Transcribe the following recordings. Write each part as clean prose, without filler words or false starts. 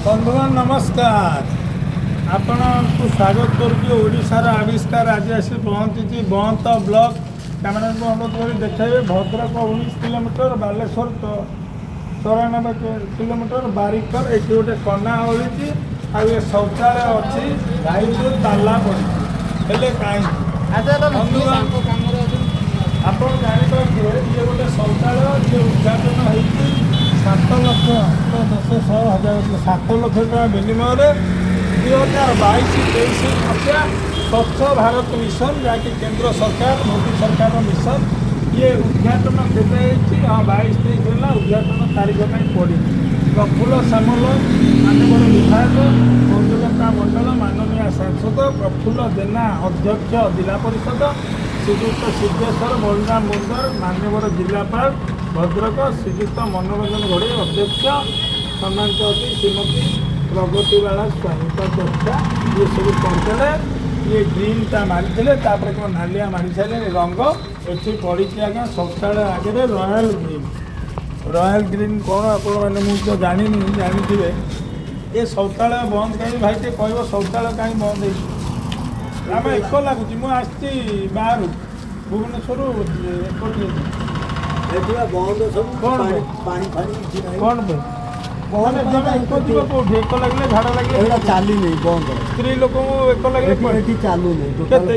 बंधुगण नमस्कार। आपको स्वागत करुशार आविष्कार आज आसी पहुँची बंत ब्लॉक कैमेरा को अनुरोध कर देखे भद्रक 19 किलोमीटर बालेश्वर 94 किलोमीटर बारिकर ये गोटे कना ओढ़ी आ शौचालय अच्छी गाई ताला पड़ी कहीं आप जापारे ये गोटे शौचालय ये उद्घाटन होती 7 लाख 7 लाख टका विनिमय 2022-23 मसीहा स्वच्छ भारत मिशन जहाँकि केंद्र सरकार मोदी सरकार मिशन ये उद्घाटन केवे हाँ 22-23 है उद्घाटन तारीख में पड़ी प्रफुल्ल सामल मानवर विधायक मंजुलता मंडल माननीय सांसद प्रफुल्ल जेना अध्यक्ष जिला परिषद श्रीजुक्त सिद्धेश्वर बलराम मुंदर मान्यवर जिलापाल भद्रक श्रीजुक्त मनोरंजन घोड़े अध्यक्ष सम्मानित अति श्रीमती प्रगतिबाला स्वामी चर्चा ये सब करते ये ग्रीनटा मारी कौन नालिया मारी सारे रंग ये पड़ी आज्ञा शौचालय आगे रॉयल ग्रीन कौन आपने मुझे जानी जानी ये शौचालय बंद कहीं भाई टे कह शौचालय कहीं बंद हो आम एक लगुच मुझे बाहर भुवनेश्वर बंद सब कौन कौन एक लगे झाड़ा लगे चालू नहीं बंद स्त्री लोक एक लगे चालू नहीं कहते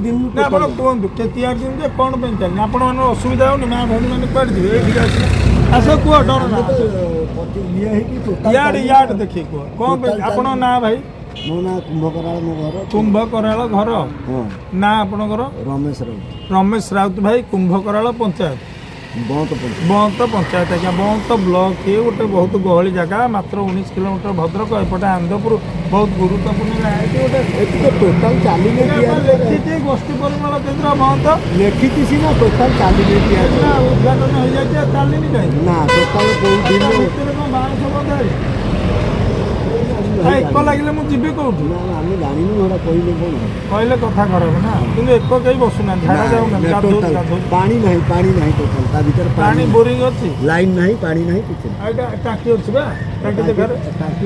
दिन आप कहतु के दिन जे कौन चलनी आप असुविधा होनी माँ भाई मैंने कह ये आस कह डर याड देखिए कह कौन आपण ना भाई मो ना कुंभकराल मो घर कुंभकराल घर ना आपणकर रमेश राउत भाई कुंभकराल पंचायत बंत पंचायत आज्ञा बंत ब्लॉक ये गोटे बहुत गहली जगह मात्र 19 किलोमीटर भद्रक एपटे आनंदपुर बहुत गुरुत्वपूर्ण गोटे टोटाल चाली लिखी गोष्ठी परिमल केन्द्र बंत लिखी सीना टोटाल चाली उद्घाटन हो जाए चलनी कहीं ना टोटाल बंद एक लगे मुझे कौटू आम जानू कहले कथा खराब ना कि एक कहीं बसुना झाड़ा जाऊना पानी नहीं टोटाल ता भीतर पानी बोरिंग अच्छी लाइन नहीं पानी नहीं कुछ नहीं टाँकी अच्छी बा टाँकी देखा टाँकी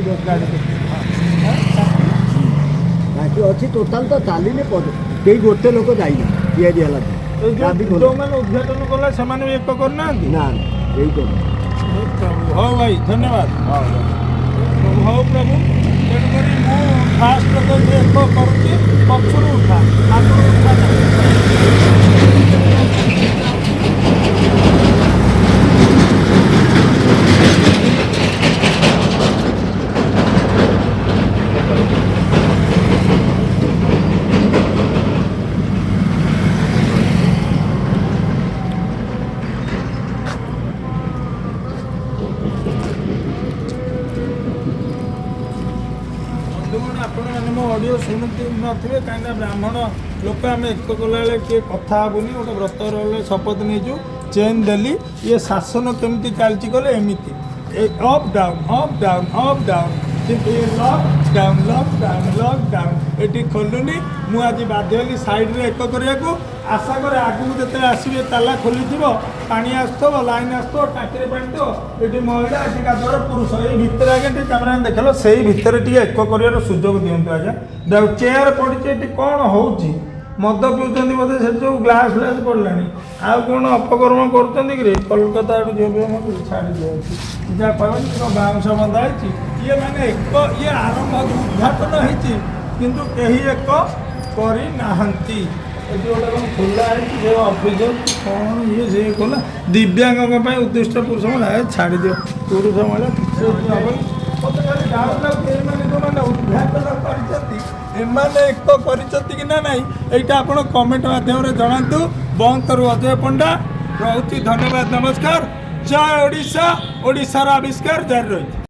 टाँकी अच्छी टोटाल तो चाली कई गोटे लोक जाइना जो मैंने उद्घाटन कला से एक करना ना हाँ भाई धन्यवाद हाँ प्रभु तेणुक फास्ट एक करुच्ची पक्षर उठा आगे उठा आपने मो ऑडियो शुणुते थे कहीं ब्राह्मण लोक आम एक कला किए कथा हेबुनि गोटे व्रत रही शपथ नहीं चेन देली ये शासन केमती चलती कले एमती अप डाउन किंतु ये लॉकडाउन ये खोलुनी मुझे बाध्य साइड्रे एक करने आशा करे आगू जो आसवे ताला खोली पानी आसो लाइन आसो टाँकी पानी थो ये महिला ये गाधर पुरुष ये भितर आगे कैमेरा देख से भितर एक कर सुजोग दिंतु आज्ञा चेयर पड़ी कौन हो मद पिउं बोधे से जो ग्लास फ्लास पड़ा आउ कौन अपकर्म कर कोलकाता आड़ जो छाड़ी दिया जहाँ कह बाउंश बंधा ये मैंने एक ये आरंभ उद्घाटन होती किंतु कहीं एक करना गोटे खोला है ऑफिस कौन ये से खोला दिव्यांग उद्दिष्ट पुरुष महिला छाड़ी दियो पुरुष महिला मत खाली डाउट लागे जो मैंने उद्घाटन एमाने एक कि ना यहाँ आप कमेंट माध्यम जनातु बंतरु अजय पंडा रोची धन्यवाद नमस्कार जय ओडिशा ओडिशार आविष्कार जारी रही।